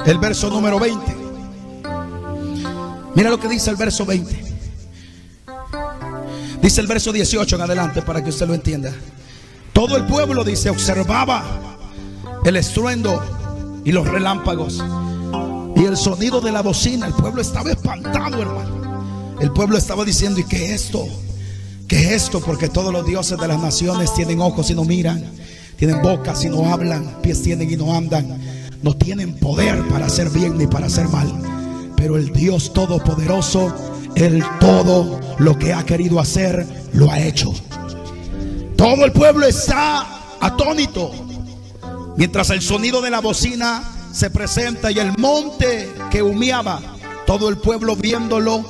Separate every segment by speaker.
Speaker 1: el verso número 20. Mira lo que dice el verso 20. Dice el verso 18 en adelante para que usted lo entienda. Todo el pueblo, dice, observaba el estruendo y los relámpagos y el sonido de la bocina. El pueblo estaba espantado, hermano. El pueblo estaba diciendo: ¿y qué es esto? ¿Qué es esto? Porque todos los dioses de las naciones tienen ojos y no miran, tienen bocas y no hablan, pies tienen y no andan, no tienen poder para hacer bien ni para hacer mal. Pero el Dios Todopoderoso, Él todo lo que ha querido hacer, lo ha hecho. Todo el pueblo está atónito mientras el sonido de la bocina se presenta y el monte que humeaba. Todo el pueblo viéndolo,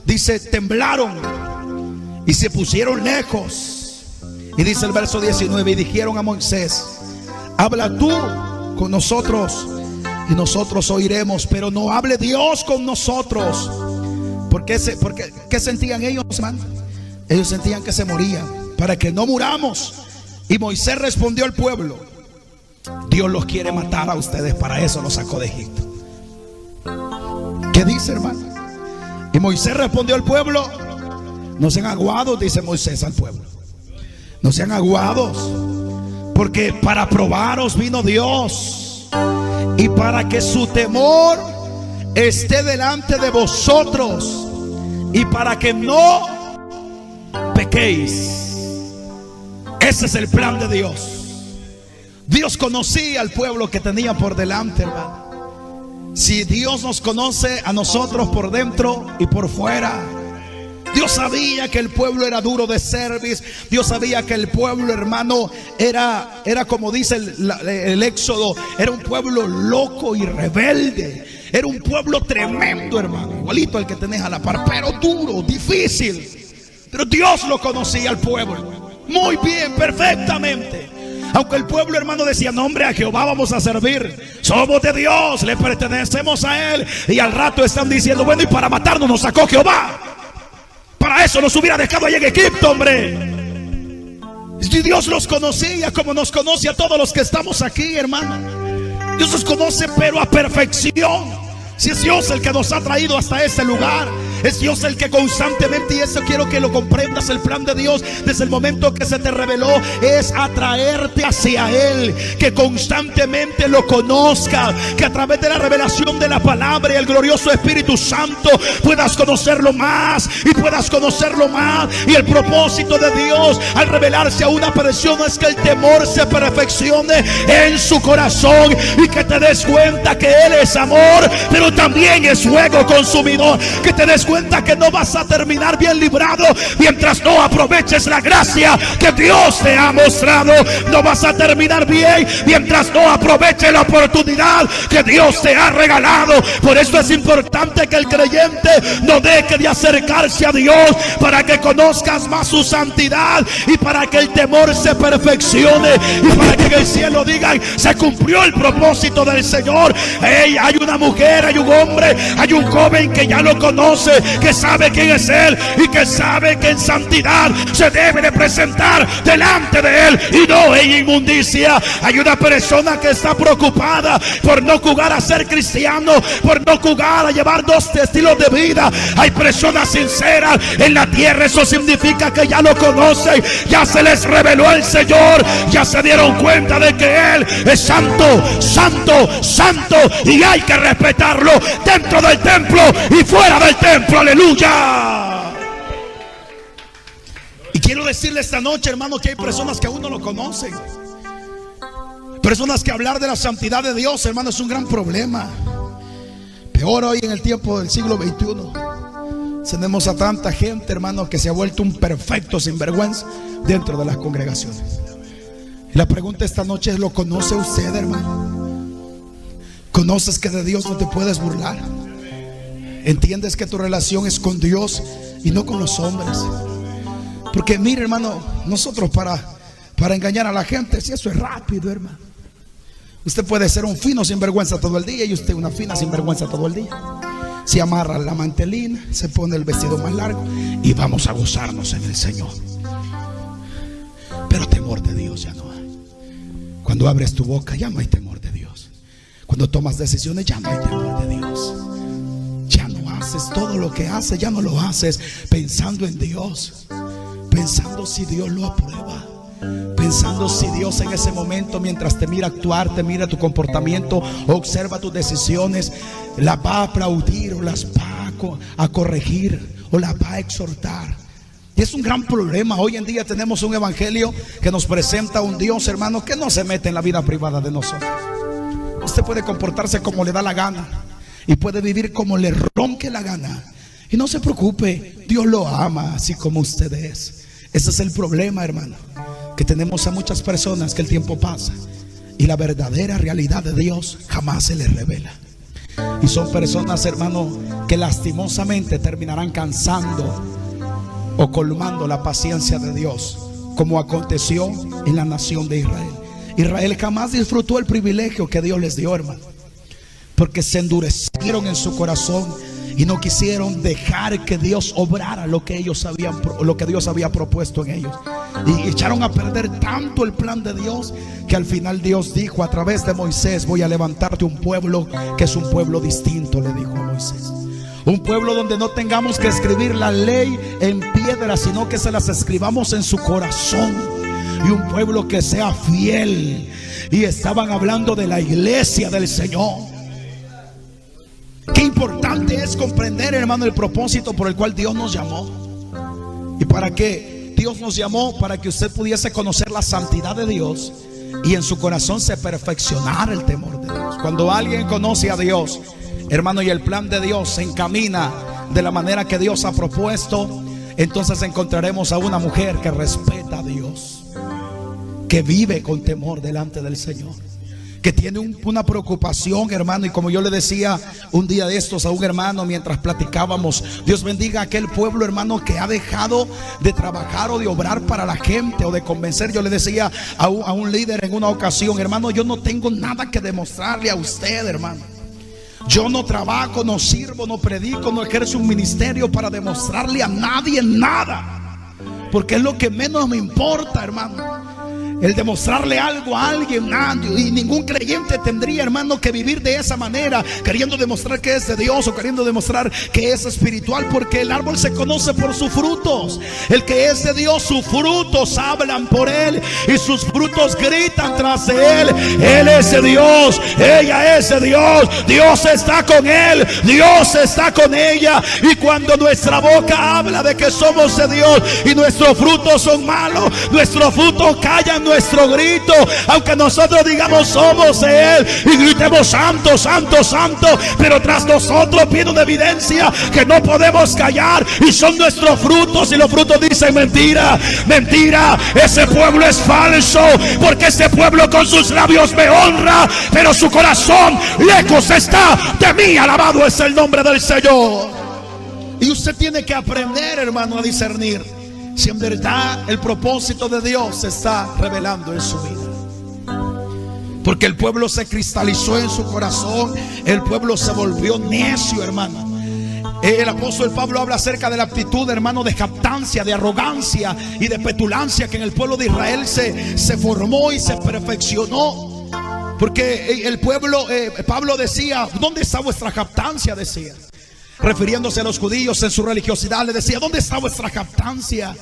Speaker 1: dice, temblaron y se pusieron lejos. Y dice el verso 19: y dijeron a Moisés: habla tú con nosotros y nosotros oiremos, pero no hable Dios con nosotros. Porque ¿qué sentían ellos, hermano? Ellos sentían que se morían, para que no muramos. Y Moisés respondió al pueblo: Dios los quiere matar a ustedes, para eso los sacó de Egipto. ¿Qué dice, hermano? Y Moisés respondió al pueblo: no sean aguados, dice Moisés al pueblo. No sean aguados, porque para probaros vino Dios, y para que su temor esté delante de vosotros, y para que no pequéis. Ese es el plan de Dios. Dios conocía al pueblo que tenía por delante, hermano. Si Dios nos conoce a nosotros por dentro y por fuera. Dios sabía que el pueblo era duro de cerviz. Dios sabía que el pueblo, hermano, era como dice el Éxodo, era un pueblo loco y rebelde. Era un pueblo tremendo, hermano, igualito al que tenés a la par, pero duro, difícil. Pero Dios lo conocía al pueblo muy bien, perfectamente. Aunque el pueblo, hermano, decía: no, hombre, a Jehová vamos a servir, somos de Dios, le pertenecemos a Él. Y al rato están diciendo: bueno, y para matarnos nos sacó Jehová, para eso nos hubiera dejado allá en Egipto, hombre. Y Dios los conocía como nos conoce a todos los que estamos aquí, hermano. Dios los conoce pero a perfección. Si es Dios el que nos ha traído hasta este lugar, es Dios el que constantemente, y eso quiero que lo comprendas, el plan de Dios desde el momento que se te reveló es atraerte hacia Él, que constantemente lo conozcas, que a través de la revelación de la palabra y el glorioso Espíritu Santo puedas conocerlo más y puedas conocerlo más. Y el propósito de Dios al revelarse a una persona es que el temor se perfeccione en su corazón y que te des cuenta que Él es amor, pero también es fuego consumidor. Que te des cuenta que no vas a terminar bien librado mientras no aproveches la gracia que Dios te ha mostrado. No vas a terminar bien mientras no aproveches la oportunidad que Dios te ha regalado. Por eso es importante que el creyente no deje de acercarse a Dios, para que conozcas más su santidad y para que el temor se perfeccione y para que en el cielo digan: se cumplió el propósito del Señor. Hey, hay una mujer, hay un hombre, hay un joven que ya lo conoce, que sabe quién es Él y que sabe que en santidad se debe de presentar delante de Él y no en inmundicia. Hay una persona que está preocupada por no jugar a ser cristiano, por no jugar a llevar dos estilos de vida. Hay personas sinceras en la tierra. Eso significa que ya lo conocen, ya se les reveló el Señor, ya se dieron cuenta de que Él es santo, santo, santo, y hay que respetarlo dentro del templo y fuera del templo. Aleluya. Y quiero decirle esta noche, hermano, que hay personas que aún no lo conocen, personas que hablar de la santidad de Dios, hermano, es un gran problema. Peor hoy en el tiempo del siglo XXI. Tenemos a tanta gente, hermano, que se ha vuelto un perfecto sinvergüenza dentro de las congregaciones. Y la pregunta esta noche es: ¿lo conoce usted, hermano? ¿Conoces que de Dios no te puedes burlar? ¿Entiendes que tu relación es con Dios y no con los hombres? Porque mire, hermano, nosotros para engañar a la gente, si eso es rápido, hermano. Usted puede ser un fino sinvergüenza todo el día y usted una fina sinvergüenza todo el día. Se amarra la mantelina, se pone el vestido más largo y vamos a gozarnos en el Señor. Pero temor de Dios ya no hay. Cuando abres tu boca ya no hay temor Cuando tomas decisiones ya no hay temor de Dios. Ya no haces todo lo que haces, ya no lo haces pensando en Dios, pensando si Dios lo aprueba, pensando si Dios en ese momento, mientras te mira actuar, te mira tu comportamiento, observa tus decisiones, las va a aplaudir o las va a corregir o las va a exhortar. Y es un gran problema. Hoy en día tenemos un evangelio que nos presenta un Dios, hermano, que no se mete en la vida privada de nosotros. Usted puede comportarse como le da la gana y puede vivir como le ronque la gana, y no se preocupe, Dios lo ama así como usted es. Ese es el problema, hermano, que tenemos a muchas personas que el tiempo pasa y la verdadera realidad de Dios jamás se les revela. Y son personas, hermano, que lastimosamente terminarán cansando o colmando la paciencia de Dios, como aconteció en la nación de Israel. Israel jamás disfrutó el privilegio que Dios les dio, hermano, porque se endurecieron en su corazón y no quisieron dejar que Dios obrara lo que Dios había propuesto en ellos, y echaron a perder tanto el plan de Dios que al final Dios dijo a través de Moisés: voy a levantarte un pueblo que es un pueblo distinto, le dijo a Moisés. Un pueblo donde no tengamos que escribir la ley en piedra, sino que se las escribamos en su corazón. Y un pueblo que sea fiel. Y estaban hablando de la iglesia del Señor. Qué importante es comprender, hermano, el propósito por el cual Dios nos llamó. ¿Y para qué Dios nos llamó? Para que usted pudiese conocer la santidad de Dios y en su corazón se perfeccionara el temor de Dios. Cuando alguien conoce a Dios, hermano, y el plan de Dios se encamina de la manera que Dios ha propuesto, entonces encontraremos a una mujer que respeta a Dios, que vive con temor delante del Señor, que tiene una preocupación, hermano. Y como yo le decía un día de estos a un hermano mientras platicábamos, Dios bendiga a aquel pueblo, hermano, que ha dejado de trabajar o de obrar para la gente o de convencer. Yo le decía a un líder en una ocasión: hermano, yo no tengo nada que demostrarle a usted, hermano. Yo no trabajo, no sirvo, no predico, no ejerzo un ministerio para demostrarle a nadie nada, porque es lo que menos me importa, hermano, el demostrarle algo a alguien. Nadie, y ningún creyente tendría, hermano, que vivir de esa manera, queriendo demostrar que es de Dios o queriendo demostrar que es espiritual, porque el árbol se conoce por sus frutos. El que es de Dios, sus frutos hablan por él y sus frutos gritan tras de él. Él es de Dios, ella es de Dios, Dios está con él, Dios está con ella. Y cuando nuestra boca habla de que somos de Dios y nuestros frutos son malos, nuestros frutos callan nuestro grito, aunque nosotros digamos somos de él y gritemos santo, santo, santo, pero tras nosotros viene una evidencia que no podemos callar, y son nuestros frutos. Y los frutos dicen mentira, mentira, ese pueblo es falso, porque ese pueblo con sus labios me honra, pero su corazón lejos está de mí. Alabado es el nombre del Señor. Y usted tiene que aprender, hermano, a discernir si en verdad el propósito de Dios se está revelando en su vida. Porque el pueblo se cristalizó en su corazón, el pueblo se volvió necio, hermano. El apóstol Pablo habla acerca de la actitud, hermano, de jactancia, de arrogancia y de petulancia que en el pueblo de Israel se formó y se perfeccionó. Porque el pueblo, Pablo decía: ¿dónde está vuestra jactancia? Decía, refiriéndose a los judíos en su religiosidad, le decía: ¿dónde está vuestra jactancia?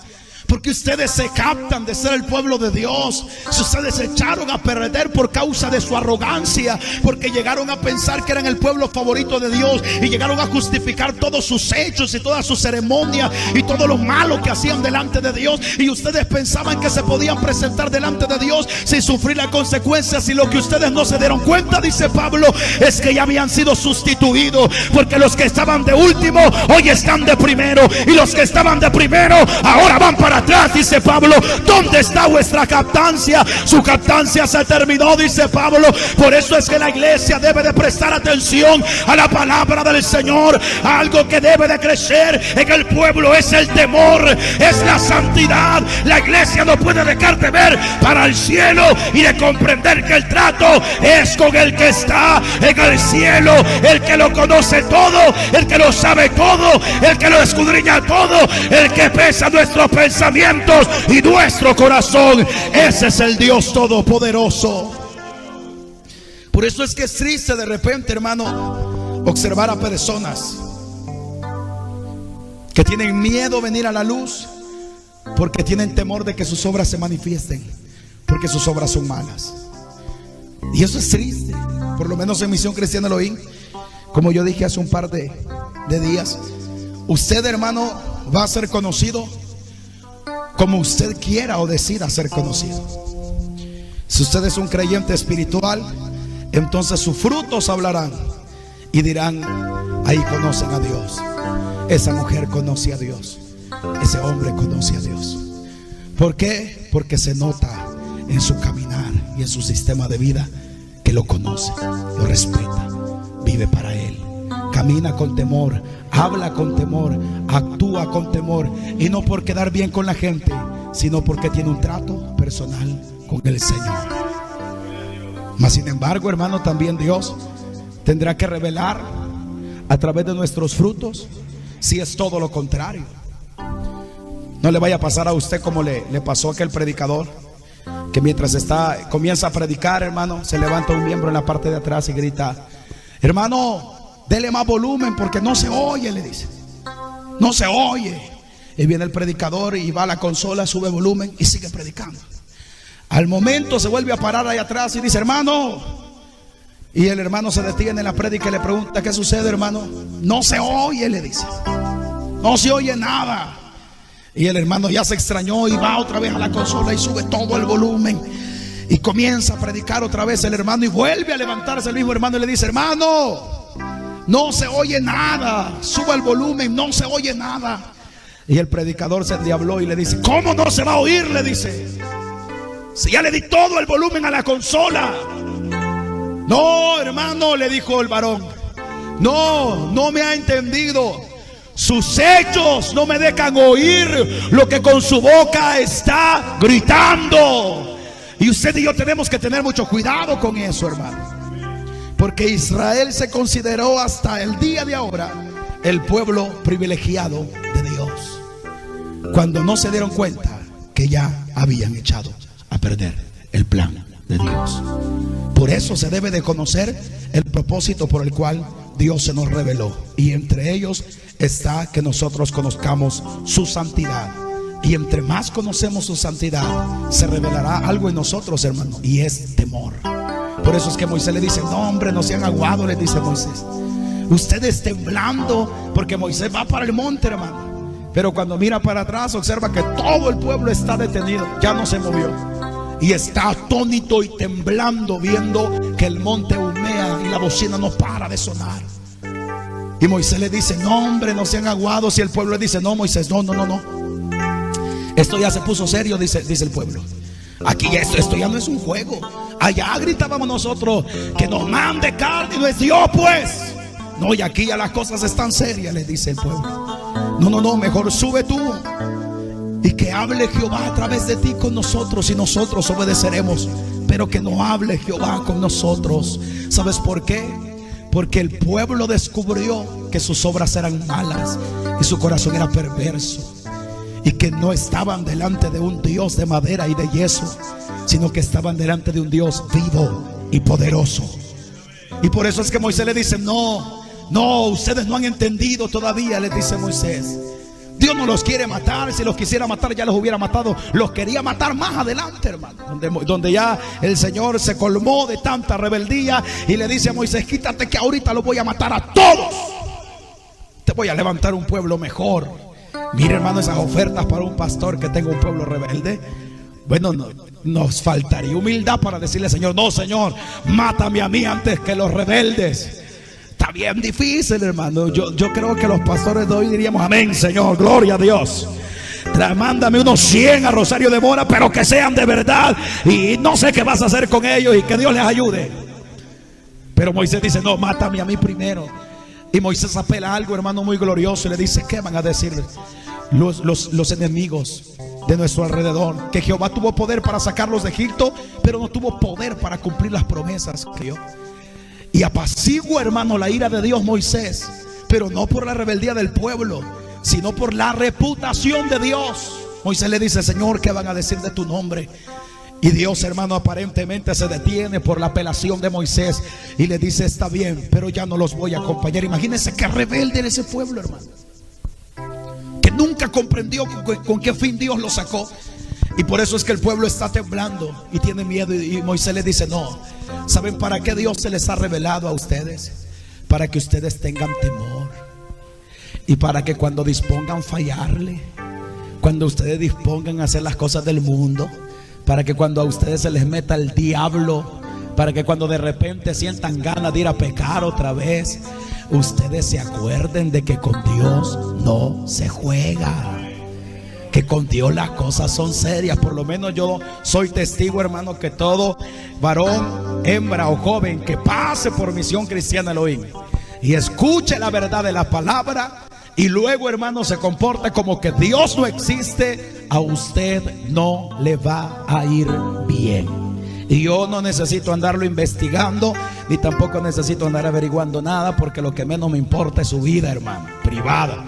Speaker 1: Porque ustedes se captan de ser el pueblo de Dios. Si ustedes se echaron a perder por causa de su arrogancia, porque llegaron a pensar que eran el pueblo favorito de Dios, y llegaron a justificar todos sus hechos y todas sus ceremonias y todo lo malo que hacían delante de Dios, y ustedes pensaban que se podían presentar delante de Dios sin sufrir las consecuencias. Y lo que ustedes no se dieron cuenta, dice Pablo, es que ya habían sido sustituidos, porque los que estaban de último hoy están de primero, y los que estaban de primero ahora van para atrás. Dice Pablo: ¿dónde está vuestra captancia? Su captancia se terminó, dice Pablo. Por eso es que la iglesia debe de prestar atención a la palabra del Señor. Algo que debe de crecer en el pueblo es el temor, es la santidad. La iglesia no puede dejar de ver para el cielo y de comprender que el trato es con el que está en el cielo, el que lo conoce todo, el que lo sabe todo, el que lo escudriña todo, el que pesa nuestros pensamientos y nuestro corazón. Ese es el Dios todopoderoso. Por eso es que es triste de repente, hermano, observar a personas que tienen miedo a venir a la luz porque tienen temor de que sus obras se manifiesten, porque sus obras son malas. Y eso es triste. Por lo menos en Misión Cristiana Elohim, como yo dije hace un par de días, usted, hermano, va a ser conocido como usted quiera o decida ser conocido. Si usted es un creyente espiritual, entonces sus frutos hablarán y dirán: ahí conocen a Dios, esa mujer conoce a Dios, ese hombre conoce a Dios. ¿Por qué? Porque se nota en su caminar y en su sistema de vida que lo conoce, lo respeta, vive para Él, camina con temor, habla con temor, actúa con temor, y no por quedar bien con la gente, sino porque tiene un trato personal con el Señor. Mas sin embargo, hermano, también Dios tendrá que revelar a través de nuestros frutos si es todo lo contrario. No le vaya a pasar a usted como le pasó a aquel predicador, que mientras comienza a predicar, hermano, se levanta un miembro en la parte de atrás y grita: hermano, dele más volumen porque no se oye, le dice. No se oye. Y viene el predicador y va a la consola, sube volumen y sigue predicando. Al momento se vuelve a parar ahí atrás y dice: hermano. Y el hermano se detiene en la prédica y le pregunta: ¿qué sucede, hermano? No se oye, le dice. No se oye nada. Y el hermano ya se extrañó y va otra vez a la consola y sube todo el volumen y comienza a predicar otra vez el hermano, y vuelve a levantarse el mismo hermano y le dice: hermano, no se oye nada, suba el volumen, no se oye nada. Y el predicador se endiabló y le dice: ¿cómo no se va a oír? Le dice, si ya le di todo el volumen a la consola. No, hermano, le dijo el varón, no me ha entendido. Sus hechos no me dejan oír lo que con su boca está gritando. Y usted y yo tenemos que tener mucho cuidado con eso, hermano, porque Israel se consideró hasta el día de ahora el pueblo privilegiado de Dios, cuando no se dieron cuenta que ya habían echado a perder el plan de Dios. Por eso se debe de conocer el propósito por el cual Dios se nos reveló, y entre ellos está que nosotros conozcamos su santidad. Y entre más conocemos su santidad, se revelará algo en nosotros, hermano, y es temor. Por eso es que Moisés le dice: no, hombre, no sean aguados, le dice Moisés. Ustedes temblando, porque Moisés va para el monte, hermano, pero cuando mira para atrás observa que todo el pueblo está detenido, ya no se movió, y está atónito y temblando, viendo que el monte humea y la bocina no para de sonar. Y Moisés le dice: no, hombre, no sean aguados. Y el pueblo le dice: no, Moisés, no. Esto ya se puso serio, dice el pueblo. Aquí esto ya no es un juego. Allá gritábamos nosotros que nos mande carne y no es Dios, pues. No, y aquí ya las cosas están serias, le dice el pueblo. No, mejor sube tú y que hable Jehová a través de ti con nosotros, y nosotros obedeceremos. Pero que no hable Jehová con nosotros. ¿Sabes por qué? Porque el pueblo descubrió que sus obras eran malas y su corazón era perverso, y que no estaban delante de un Dios de madera y de yeso, sino que estaban delante de un Dios vivo y poderoso. Y por eso es que Moisés le dice: no, ustedes no han entendido todavía, les dice Moisés. Dios no los quiere matar. Si los quisiera matar ya los hubiera matado. Los quería matar más adelante, hermano, donde ya el Señor se colmó de tanta rebeldía y le dice a Moisés: quítate que ahorita los voy a matar a todos. Te voy a levantar un pueblo mejor. Mire, hermano, esas ofertas para un pastor que tenga un pueblo rebelde. Bueno, nos faltaría humildad para decirle: Señor, no, Señor, mátame a mí antes que los rebeldes. Está bien difícil, hermano. Yo creo que los pastores de hoy diríamos: amén, Señor, gloria a Dios. Mándame unos 100 a Rosario de Mora, pero que sean de verdad, y no sé qué vas a hacer con ellos, y que Dios les ayude. Pero Moisés dice: no, mátame a mí primero. Y Moisés apela a algo, hermano, muy glorioso, y le dice: ¿qué van a decir los enemigos de nuestro alrededor? Que Jehová tuvo poder para sacarlos de Egipto, pero no tuvo poder para cumplir las promesas que dio. Y apacigua, hermano, la ira de Dios Moisés, pero no por la rebeldía del pueblo, sino por la reputación de Dios. Moisés le dice: Señor, ¿qué van a decir de tu nombre? Y Dios, hermano, aparentemente se detiene por la apelación de Moisés y le dice: está bien, pero ya no los voy a acompañar. Imagínense qué rebelde era ese pueblo, hermano, que nunca comprendió con qué fin Dios lo sacó. Y por eso es que el pueblo está temblando y tiene miedo. Y Moisés le dice: no, ¿saben para qué Dios se les ha revelado a ustedes? Para que ustedes tengan temor, y para que cuando dispongan fallarle, cuando ustedes dispongan a hacer las cosas del mundo, para que cuando a ustedes se les meta el diablo, para que cuando de repente sientan ganas de ir a pecar otra vez, ustedes se acuerden de que con Dios no se juega, que con Dios las cosas son serias. Por lo menos yo soy testigo, hermano, que todo varón, hembra o joven que pase por Misión Cristiana Elohim y escuche la verdad de la palabra, y luego, hermano, se comporta como que Dios no existe, a usted no le va a ir bien. Y yo no necesito andarlo investigando, ni tampoco necesito andar averiguando nada, porque lo que menos me importa es su vida, hermano, privada.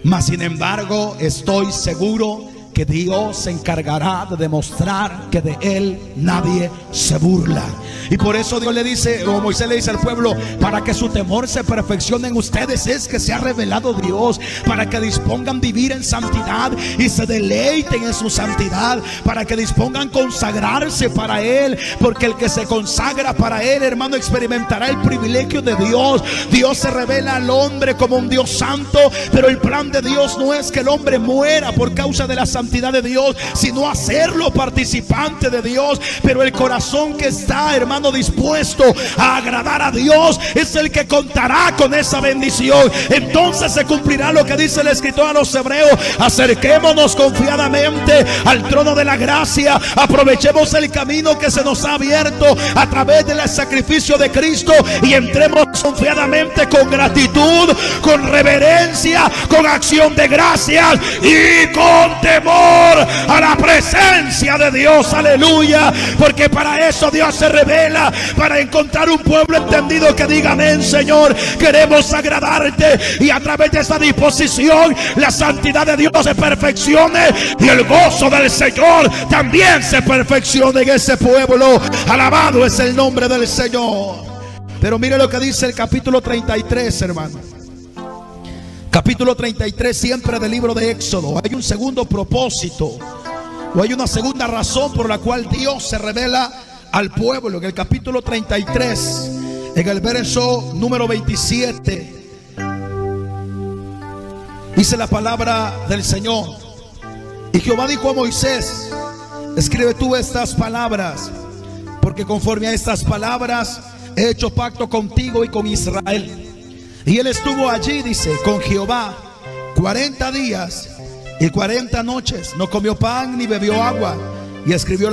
Speaker 1: Mas sin embargo, estoy seguro que Dios se encargará de demostrar que de Él nadie se burla. Y por eso Dios le dice, o Moisés le dice al pueblo: para que su temor se perfeccione en ustedes, es que se ha revelado Dios, para que dispongan vivir en santidad y se deleiten en su santidad, para que dispongan consagrarse para Él, porque el que se consagra para Él, hermano, experimentará el privilegio de Dios. Dios se revela al hombre como un Dios santo, pero el plan de Dios no es que el hombre muera por causa de la santidad de Dios, sino hacerlo participante de Dios. Pero el corazón que está, hermano, dispuesto a agradar a Dios es el que contará con esa bendición. Entonces se cumplirá lo que dice el escritor a los hebreos: acerquémonos confiadamente al trono de la gracia, aprovechemos el camino que se nos ha abierto a través del sacrificio de Cristo, y entremos confiadamente, con gratitud, con reverencia, con acción de gracias y con temor a la presencia de Dios. Aleluya. Porque para eso Dios se revela, para encontrar un pueblo entendido que diga: amén, Señor, queremos agradarte. Y a través de esa disposición, la santidad de Dios se perfeccione, y el gozo del Señor también se perfeccione en ese pueblo. Alabado es el nombre del Señor. Pero mire lo que dice el capítulo 33, hermano. Capítulo 33, siempre del libro de Éxodo. Hay un segundo propósito, o hay una segunda razón por la cual Dios se revela al pueblo. En el capítulo 33, en el verso número 27, dice la palabra del Señor: y Jehová dijo a Moisés: escribe tú estas palabras, porque conforme a estas palabras he hecho pacto contigo y con Israel. Y él estuvo allí, dice, con Jehová 40 días y 40 noches. No comió pan ni bebió agua. Y escribió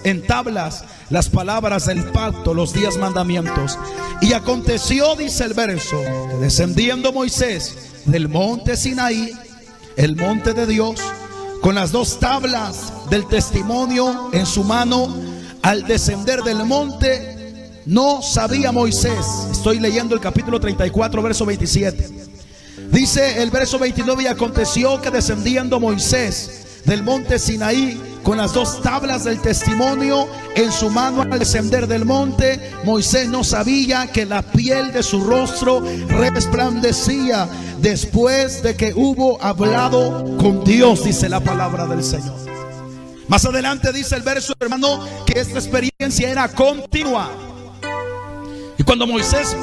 Speaker 1: en tablas las palabras del pacto, los 10 mandamientos. Y aconteció, dice el verso, que descendiendo Moisés del monte Sinaí, el monte de Dios, con las 2 tablas del testimonio en su mano, al descender del monte, no sabía Moisés. Estoy leyendo el capítulo 34, verso 27. Dice el verso 29: y aconteció que descendiendo Moisés del monte Sinaí, con las 2 tablas del testimonio en su mano, al descender del monte, Moisés no sabía que la piel de su rostro resplandecía después de que hubo hablado con Dios, dice la palabra del Señor. Más adelante dice el verso, hermano, que esta experiencia era continua. Y cuando Moisés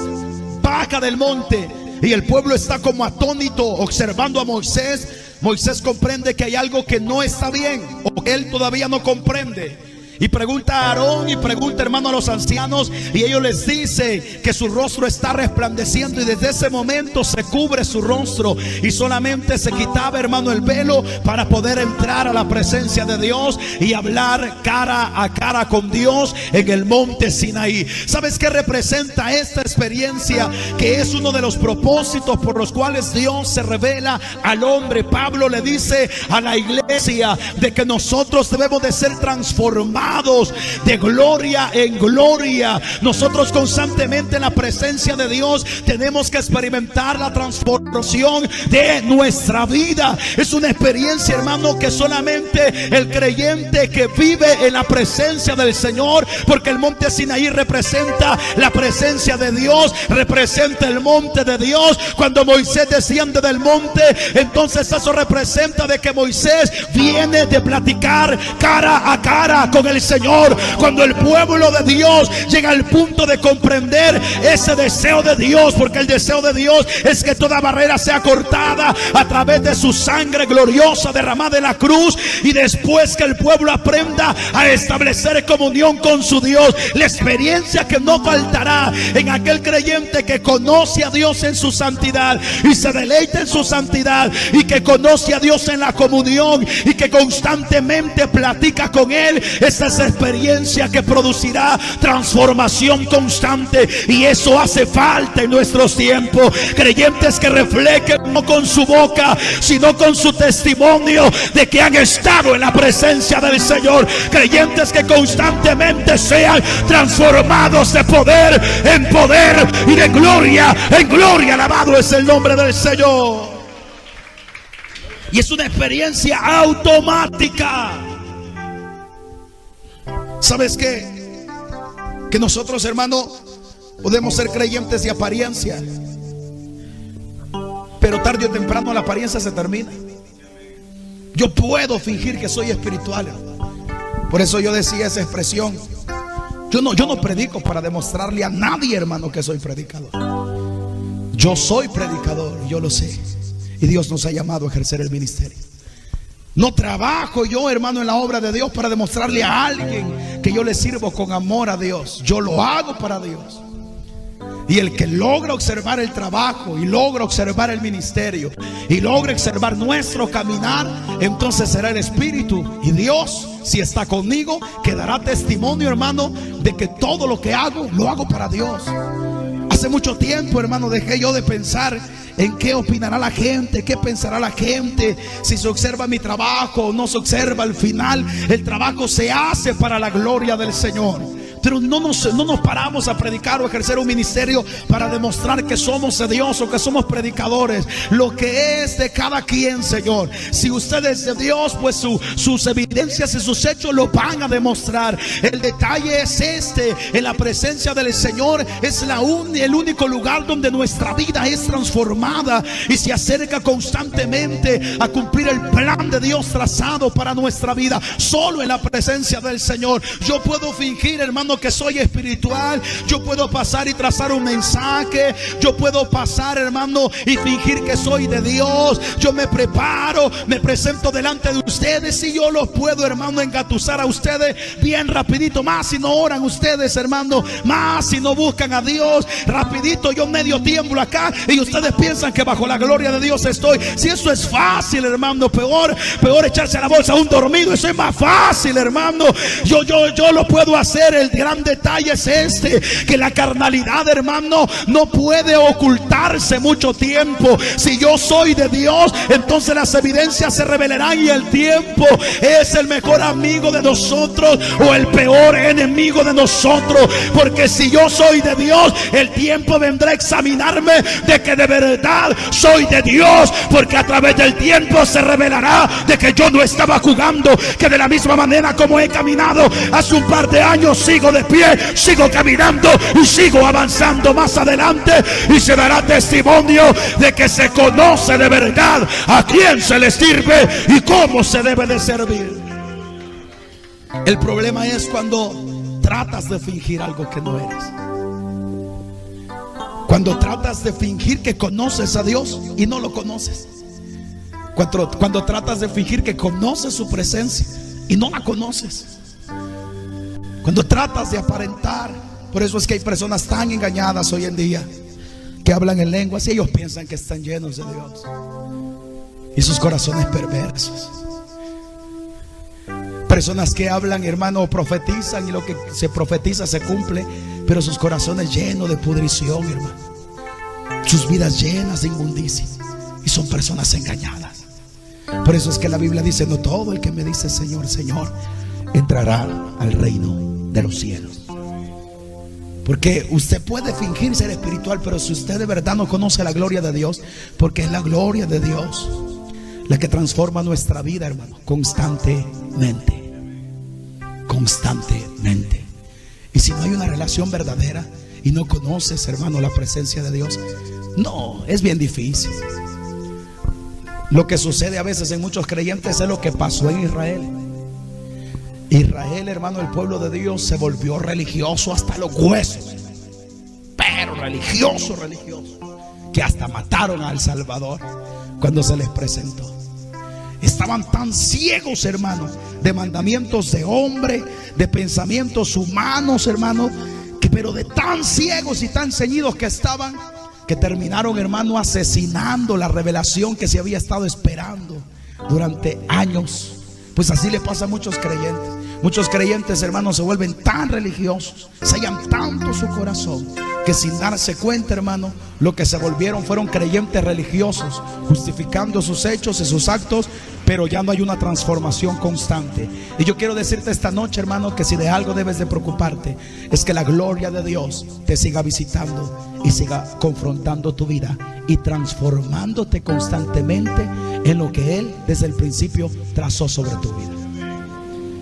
Speaker 1: baja del monte y el pueblo está como atónito observando a Moisés, Moisés comprende que hay algo que no está bien, o que él todavía no comprende. Y pregunta a Aarón y pregunta, hermano, a los ancianos, y ellos les dicen que su rostro está resplandeciendo, y desde ese momento se cubre su rostro y solamente se quitaba, hermano, el velo para poder entrar a la presencia de Dios y hablar cara a cara con Dios en el monte Sinaí. ¿Sabes qué representa esta experiencia? Que es uno de los propósitos por los cuales Dios se revela al hombre. Pablo le dice a la iglesia de que nosotros debemos de ser transformados transformados de gloria en gloria. Nosotros constantemente en la presencia de Dios tenemos que experimentar la transformación de nuestra vida. Es una experiencia, hermano, que solamente el creyente que vive en la presencia del Señor, porque el monte Sinaí representa la presencia de Dios, representa el monte de Dios. Cuando Moisés desciende del monte, entonces eso representa de que Moisés viene de platicar cara a cara con el Señor. Cuando el pueblo de Dios llega al punto de comprender ese deseo de Dios, porque el deseo de Dios es que toda barrera sea cortada a través de su sangre gloriosa derramada en la cruz, y después que el pueblo aprenda a establecer comunión con su Dios, la experiencia que no faltará en aquel creyente que conoce a Dios en su santidad y se deleita en su santidad, y que conoce a Dios en la comunión y que constantemente platica con Él. Esa es la experiencia que producirá transformación constante, y eso hace falta en nuestros tiempos. Creyentes que reflejen no con su boca, sino con su testimonio de que han estado en la presencia del Señor. Creyentes que constantemente sean transformados de poder en poder y de gloria en gloria. Alabado es el nombre del Señor. Y es una experiencia automática. ¿Sabes qué? Que nosotros, hermano, podemos ser creyentes de apariencia, pero tarde o temprano la apariencia se termina. Yo puedo fingir que soy espiritual. Por eso yo decía esa expresión. Yo no predico para demostrarle a nadie, hermano, que soy predicador. Yo soy predicador, yo lo sé, y Dios nos ha llamado a ejercer el ministerio. No trabajo yo, hermano, en la obra de Dios para demostrarle a alguien que yo le sirvo con amor a Dios. Yo lo hago para Dios. Y el que logra observar el trabajo y logra observar el ministerio y logra observar nuestro caminar, entonces será el Espíritu. Y Dios, si está conmigo, que dará testimonio, hermano, de que todo lo que hago, lo hago para Dios. Hace mucho tiempo, hermano, dejé yo de pensar en qué opinará la gente, qué pensará la gente, si se observa mi trabajo o no se observa. Al final el trabajo se hace para la gloria del Señor. Pero no nos paramos a predicar o ejercer un ministerio para demostrar que somos de Dios o que somos predicadores. Lo que es de cada quien, Señor. Si usted es de Dios, pues sus evidencias y sus hechos lo van a demostrar. El detalle es este: en la presencia del Señor es el único lugar donde nuestra vida es transformada y se acerca constantemente a cumplir el plan de Dios trazado para nuestra vida. Solo en la presencia del Señor. Yo puedo fingir, hermano, que soy espiritual. Yo puedo pasar y trazar un mensaje. Yo puedo pasar, hermano, y fingir que soy de Dios. Yo me preparo, me presento delante de ustedes y yo los puedo, hermano, engatusar a ustedes bien rapidito. Más si no oran ustedes, hermano, más si no buscan a Dios. Rapidito yo medio tiemblo acá y ustedes piensan que bajo la gloria de Dios estoy. Si eso es fácil, hermano, peor echarse a la bolsa a un dormido. Eso es más fácil, hermano. Yo lo puedo hacer. El gran detalle es este: que la carnalidad, hermano, no puede ocultarse mucho tiempo. Si yo soy de Dios, entonces las evidencias se revelarán, y el tiempo es el mejor amigo de nosotros o el peor enemigo de nosotros. Porque si yo soy de Dios, el tiempo vendrá a examinarme de que de verdad soy de Dios, porque a través del tiempo se revelará de que yo no estaba jugando, que de la misma manera como he caminado hace un par de años, sigo de pie, sigo caminando y sigo avanzando más adelante, y se dará testimonio de que se conoce de verdad a quién se le sirve y cómo se debe de servir. El problema es cuando tratas de fingir algo que no eres. Cuando tratas de fingir que conoces a Dios y no lo conoces. Cuando tratas de fingir que conoces su presencia y no la conoces. Cuando tratas de aparentar. Por eso es que hay personas tan engañadas hoy en día, que hablan en lenguas y ellos piensan que están llenos de Dios, y sus corazones perversos. Personas que hablan, hermano, profetizan, y lo que se profetiza se cumple, pero sus corazones llenos de pudrición, hermano. Sus vidas llenas de inmundicia, y son personas engañadas. Por eso es que la Biblia dice: no todo el que me dice Señor, Señor entrará al reino de los cielos. Porque usted puede fingir ser espiritual, pero si usted de verdad no conoce la gloria de Dios, porque es la gloria de Dios la que transforma nuestra vida, hermano, constantemente. Constantemente. Y si no hay una relación verdadera y no conoces, hermano, la presencia de Dios, no, es bien difícil. Lo que sucede a veces en muchos creyentes es lo que pasó en Israel. Israel, hermano, el pueblo de Dios se volvió religioso hasta los huesos, pero religioso, que hasta mataron al Salvador cuando se les presentó. Estaban tan ciegos, hermano, de mandamientos de hombre, de pensamientos humanos, hermano, pero de tan ciegos y tan ceñidos que estaban, que terminaron, hermano, asesinando la revelación que se había estado esperando durante años. Pues así le pasa a muchos creyentes. Muchos creyentes, hermanos, se vuelven tan religiosos, sellan tanto su corazón, que sin darse cuenta, hermano, lo que se volvieron fueron creyentes religiosos, justificando sus hechos y sus actos, pero ya no hay una transformación constante. Y yo quiero decirte esta noche, hermano, que si de algo debes de preocuparte, es que la gloria de Dios te siga visitando y siga confrontando tu vida y transformándote constantemente en lo que Él desde el principio trazó sobre tu vida.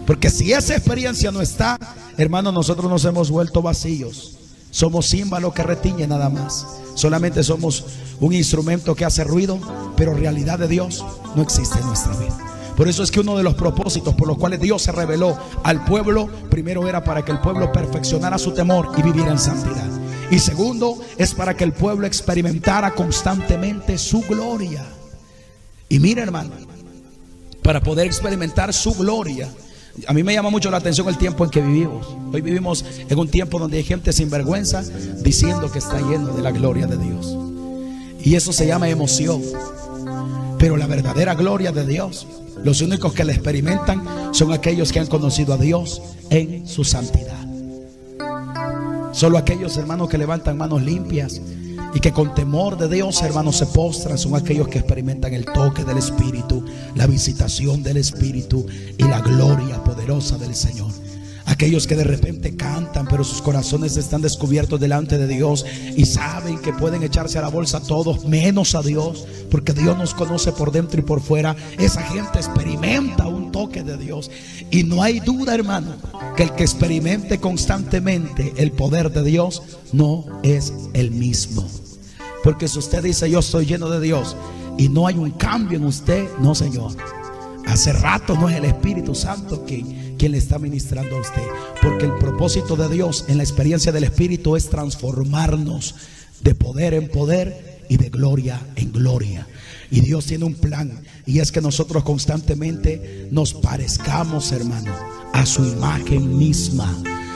Speaker 1: Porque si esa experiencia no está, hermano, nosotros nos hemos vuelto vacíos. Somos címbalo que retiñe nada más. Solamente somos un instrumento que hace ruido, pero realidad de Dios no existe en nuestra vida. Por eso es que uno de los propósitos por los cuales Dios se reveló al pueblo, primero era para que el pueblo perfeccionara su temor y viviera en santidad. Y segundo, es para que el pueblo experimentara constantemente su gloria. Y mira, hermano, para poder experimentar su gloria, a mí me llama mucho la atención el tiempo en que vivimos. Hoy vivimos en un tiempo donde hay gente sin vergüenza diciendo que está lleno de la gloria de Dios. Y eso se llama emoción. Pero la verdadera gloria de Dios, los únicos que la experimentan son aquellos que han conocido a Dios en su santidad. Solo aquellos, hermanos, que levantan manos limpias y que con temor de Dios, hermanos, se postran, son aquellos que experimentan el toque del Espíritu, la visitación del Espíritu y la gloria poderosa del Señor. Aquellos que de repente cantan, pero sus corazones están descubiertos delante de Dios y saben que pueden echarse a la bolsa todos menos a Dios, porque Dios nos conoce por dentro y por fuera. Esa gente experimenta un toque de Dios. Y no hay duda, hermano, que el que experimente constantemente el poder de Dios no es el mismo. Porque si usted dice yo estoy lleno de Dios y no hay un cambio en usted, no, señor, hace rato no es el Espíritu Santo quien le está ministrando a usted. Porque el propósito de Dios en la experiencia del Espíritu es transformarnos de poder en poder y de gloria en gloria. Y Dios tiene un plan, y es que nosotros constantemente nos parezcamos, hermano, a su imagen misma.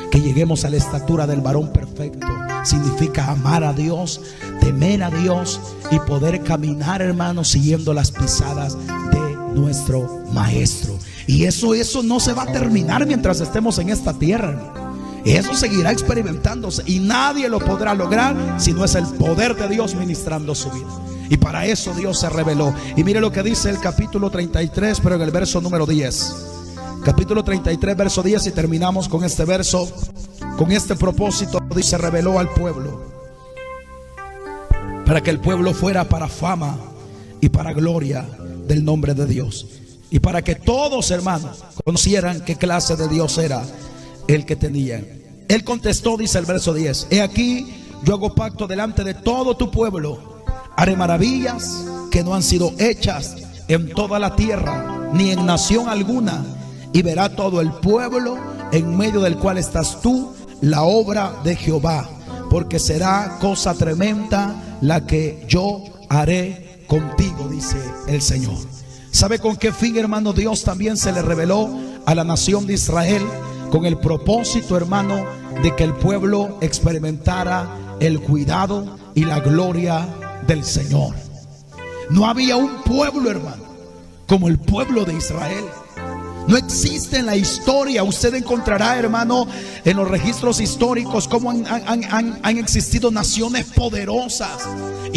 Speaker 1: Que lleguemos a la estatura del varón perfecto significa amar a Dios, temer a Dios y poder caminar, hermano, siguiendo las pisadas de nuestro Maestro. Y eso no se va a terminar mientras estemos en esta tierra, hermano. Eso seguirá experimentándose y nadie lo podrá lograr si no es el poder de Dios ministrando su vida. Y para eso Dios se reveló. Y mire lo que dice el capítulo 33, pero en el verso número 10. Capítulo 33, verso 10, y terminamos con este verso. Con este propósito Dios se reveló al pueblo, para que el pueblo fuera para fama y para gloria del nombre de Dios, y para que todos, hermanos, conocieran qué clase de Dios era el que tenían. Él contestó, dice el verso 10: he aquí, yo hago pacto delante de todo tu pueblo, haré maravillas que no han sido hechas en toda la tierra, ni en nación alguna, y verá todo el pueblo en medio del cual estás tú la obra de Jehová, porque será cosa tremenda la que yo haré contigo, dice el Señor. ¿Sabe con qué fin, hermano, Dios también se le reveló a la nación de Israel? Con el propósito, hermano, de que el pueblo experimentara el cuidado y la gloria del Señor. No había un pueblo, hermano, como el pueblo de Israel. No existe en la historia. Usted encontrará, hermano, en los registros históricos cómo han existido naciones poderosas,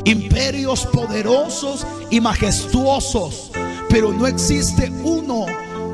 Speaker 1: imperios poderosos y majestuosos, pero no existe uno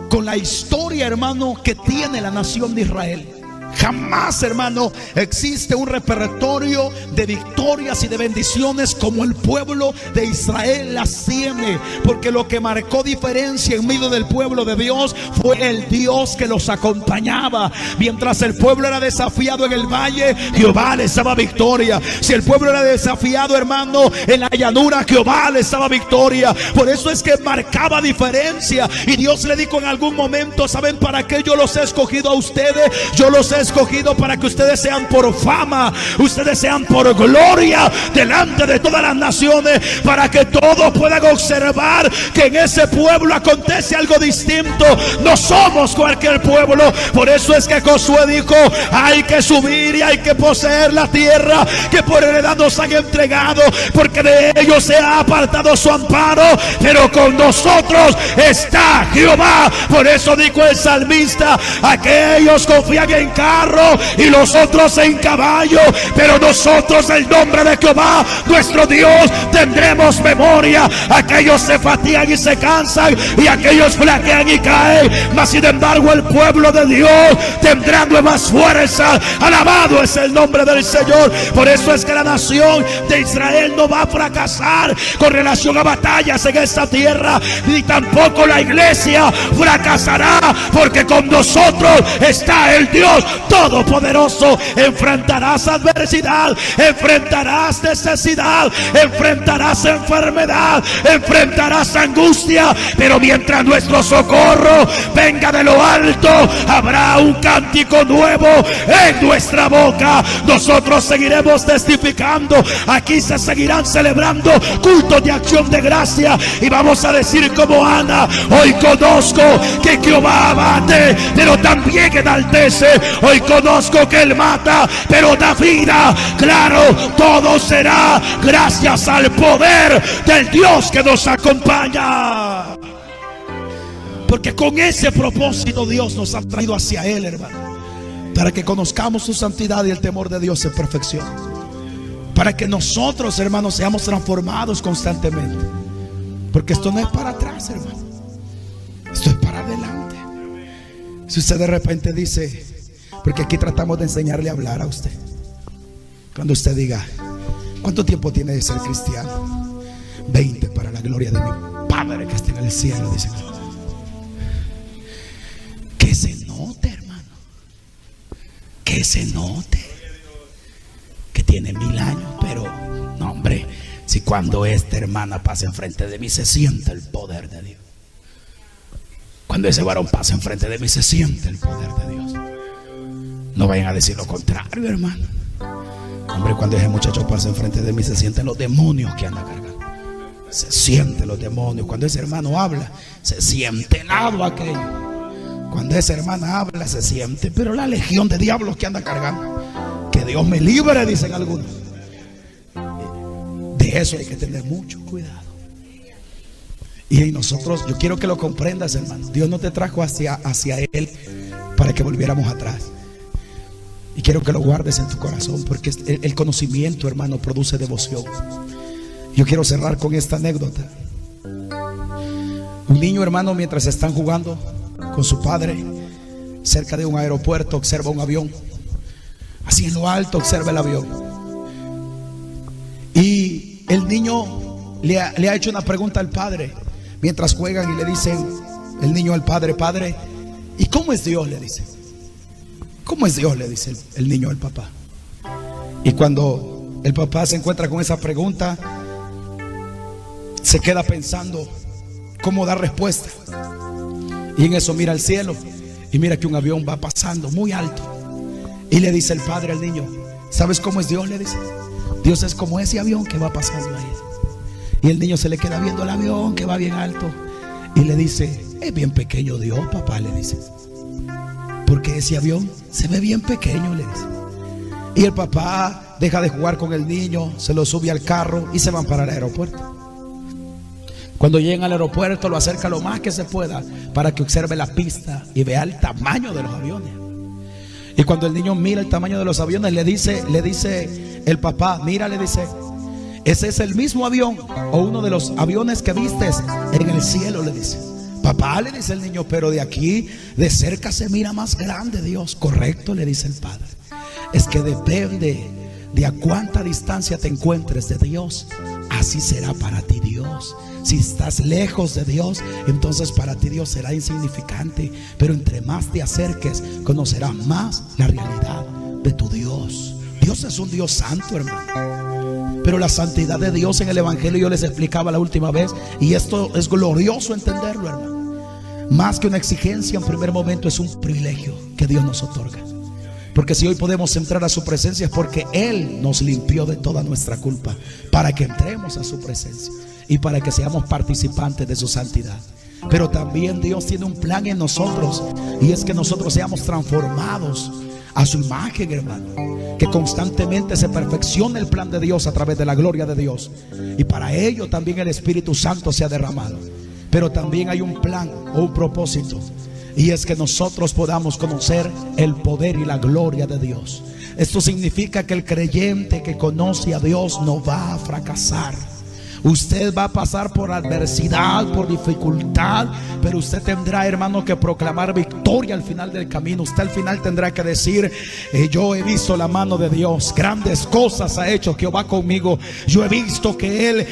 Speaker 1: con la historia, hermano, que tiene la nación de Israel. Jamás, hermano, existe un repertorio de victorias y de bendiciones como el pueblo de Israel las tiene. Porque lo que marcó diferencia en medio del pueblo de Dios fue el Dios que los acompañaba. Mientras el pueblo era desafiado en el valle, Jehová les daba victoria. Si el pueblo era desafiado, hermano, en la llanura, Jehová les daba victoria. Por eso es que marcaba diferencia. Y Dios le dijo en algún momento: ¿saben para qué yo los he escogido a ustedes? Yo los he escogido para que ustedes sean por fama, ustedes sean por gloria delante de todas las naciones, para que todos puedan observar que en ese pueblo acontece algo distinto. No somos cualquier pueblo. Por eso es que Josué dijo: hay que subir y hay que poseer la tierra que por heredad nos han entregado, porque de ellos se ha apartado su amparo, pero con nosotros está Jehová. Por eso dijo el salmista: aquellos confían en carro y los otros en caballo, pero nosotros el nombre de Jehová nuestro Dios tendremos memoria. Aquellos se fatigan y se cansan, y aquellos flaquean y caen, mas sin embargo el pueblo de Dios tendrá nuevas fuerzas. Alabado es el nombre del Señor. Por eso es que la nación de Israel no va a fracasar con relación a batallas en esta tierra, ni tampoco la iglesia fracasará, porque con nosotros está el Dios Todopoderoso. Enfrentarás adversidad, enfrentarás necesidad, enfrentarás enfermedad, enfrentarás angustia, pero mientras nuestro socorro venga de lo alto, habrá un cántico nuevo en nuestra boca. Nosotros seguiremos testificando. Aquí se seguirán celebrando cultos de acción de gracia, y vamos a decir como Ana: hoy conozco que Jehová abate, pero también enaltece. Hoy conozco que Él mata, pero da vida. Claro, todo será gracias al poder del Dios que nos acompaña. Porque con ese propósito Dios nos ha traído hacia Él, hermano, para que conozcamos su santidad y el temor de Dios en perfección, para que nosotros, hermanos, seamos transformados constantemente. Porque esto no es para atrás, hermano, esto es para adelante. Si usted de repente dice, porque aquí tratamos de enseñarle a hablar a usted, cuando usted diga: ¿cuánto tiempo tiene de ser cristiano? 20, para la gloria de mi Padre que está en el cielo, dice. Que se note, hermano, que se note que tiene 1000 años. Pero no, hombre, si cuando esta hermana pasa enfrente de mí se siente el poder de Dios. Cuando ese varón pasa enfrente de mí se siente el poder de Dios. No vayan a decir lo contrario, hermano. Hombre, cuando ese muchacho pasa enfrente de mí se sienten los demonios que anda cargando. Se sienten los demonios. Cuando ese hermano habla, se siente helado aquello. Cuando esa hermana habla, se siente, pero la legión de diablos que anda cargando. Que Dios me libre, dicen algunos. De eso hay que tener mucho cuidado. Y nosotros, yo quiero que lo comprendas, hermano. Dios no te trajo hacia Él para que volviéramos atrás. Y quiero que lo guardes en tu corazón, porque el conocimiento, hermano, produce devoción. Yo quiero cerrar con esta anécdota. Un niño, hermano, mientras están jugando con su padre cerca de un aeropuerto, observa un avión. Así en lo alto observa el avión. Y el niño le ha hecho una pregunta al padre mientras juegan, y le dicen el niño al padre: padre, ¿y cómo es Dios?, le dice. ¿Cómo es Dios?, le dice el niño al papá. Y cuando el papá se encuentra con esa pregunta, se queda pensando cómo dar respuesta. Y en eso mira al cielo y mira que un avión va pasando muy alto. Y le dice el padre al niño: ¿sabes cómo es Dios?, le dice. Dios es como ese avión que va pasando ahí. Y el niño se le queda viendo el avión que va bien alto y le dice: es bien pequeño Dios, papá, le dice, porque ese avión se ve bien pequeño, le dice. Y el papá deja de jugar con el niño, se lo sube al carro y se van para el aeropuerto. Cuando llegan al aeropuerto, lo acerca lo más que se pueda para que observe la pista y vea el tamaño de los aviones. Y cuando el niño mira el tamaño de los aviones, le dice el papá: mira, le dice, ese es el mismo avión o uno de los aviones que vistes en el cielo, le dice. Papá, le dice el niño, pero de aquí, de cerca se mira más grande Dios. Correcto, le dice el padre. Es que depende de a cuánta distancia te encuentres de Dios, así será para ti Dios. Si estás lejos de Dios, entonces para ti Dios será insignificante. Pero entre más te acerques, conocerás más la realidad de tu Dios. Dios es un Dios santo, hermano. Pero la santidad de Dios en el Evangelio, yo les explicaba la última vez, y esto es glorioso entenderlo, hermano. Más que una exigencia, en primer momento es un privilegio que Dios nos otorga. Porque si hoy podemos entrar a su presencia es porque Él nos limpió de toda nuestra culpa, para que entremos a su presencia y para que seamos participantes de su santidad. Pero también Dios tiene un plan en nosotros, y es que nosotros seamos transformados a su imagen, hermano. Que constantemente se perfeccione el plan de Dios a través de la gloria de Dios. Y para ello también el Espíritu Santo se ha derramado. Pero también hay un plan o un propósito, y es que nosotros podamos conocer el poder y la gloria de Dios. Esto significa que el creyente que conoce a Dios no va a fracasar. Usted va a pasar por adversidad, por dificultad, pero usted tendrá, hermano, que proclamar victoria al final del camino. Usted al final tendrá que decir: yo he visto la mano de Dios, grandes cosas ha hecho Jehová conmigo. Yo he visto que Él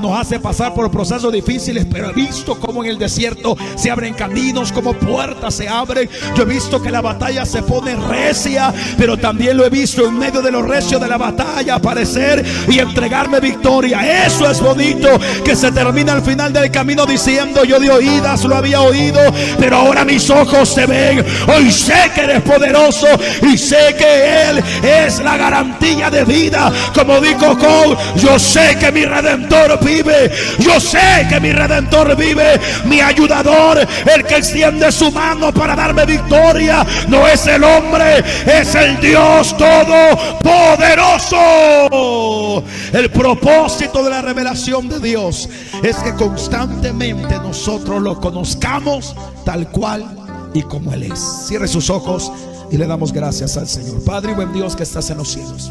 Speaker 1: nos hace pasar por procesos difíciles, pero he visto cómo en el desierto se abren caminos, como puertas se abren. Yo he visto que la batalla se pone recia, pero también lo he visto en medio de lo recio de la batalla aparecer y entregarme victoria. Eso es bonito, que se termina al final del camino diciendo: yo de oídas lo había oído, pero ahora mis ojos te ven. Hoy sé que eres poderoso y sé que Él es la garantía de vida. Como dijo Job: yo sé que mi Redentor vive. Yo sé que mi Redentor vive. Mi ayudador, el que extiende su mano para darme victoria, no es el hombre, es el Dios todopoderoso. El propósito de la revelación de Dios es que constantemente nosotros lo conozcamos tal cual y como Él es. Cierre sus ojos y le damos gracias al Señor. Padre y buen Dios que estás en los cielos,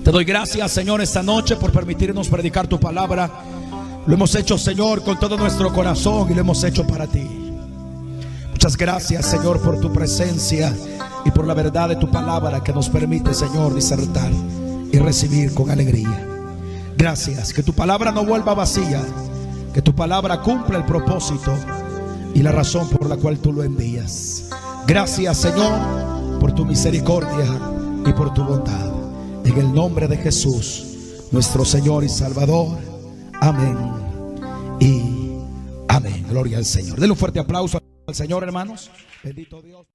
Speaker 1: te doy gracias, Señor, esta noche por permitirnos predicar tu palabra. Lo hemos hecho, Señor, con todo nuestro corazón, y lo hemos hecho para ti. Muchas gracias, Señor, por tu presencia y por la verdad de tu palabra que nos permite, Señor, disertar y recibir con alegría. Gracias, que tu palabra no vuelva vacía, que tu palabra cumpla el propósito y la razón por la cual tú lo envías. Gracias, Señor, por tu misericordia y por tu bondad. En el nombre de Jesús, nuestro Señor y Salvador. Amén y amén. Gloria al Señor. Denle un fuerte aplauso al Señor, hermanos. Bendito Dios.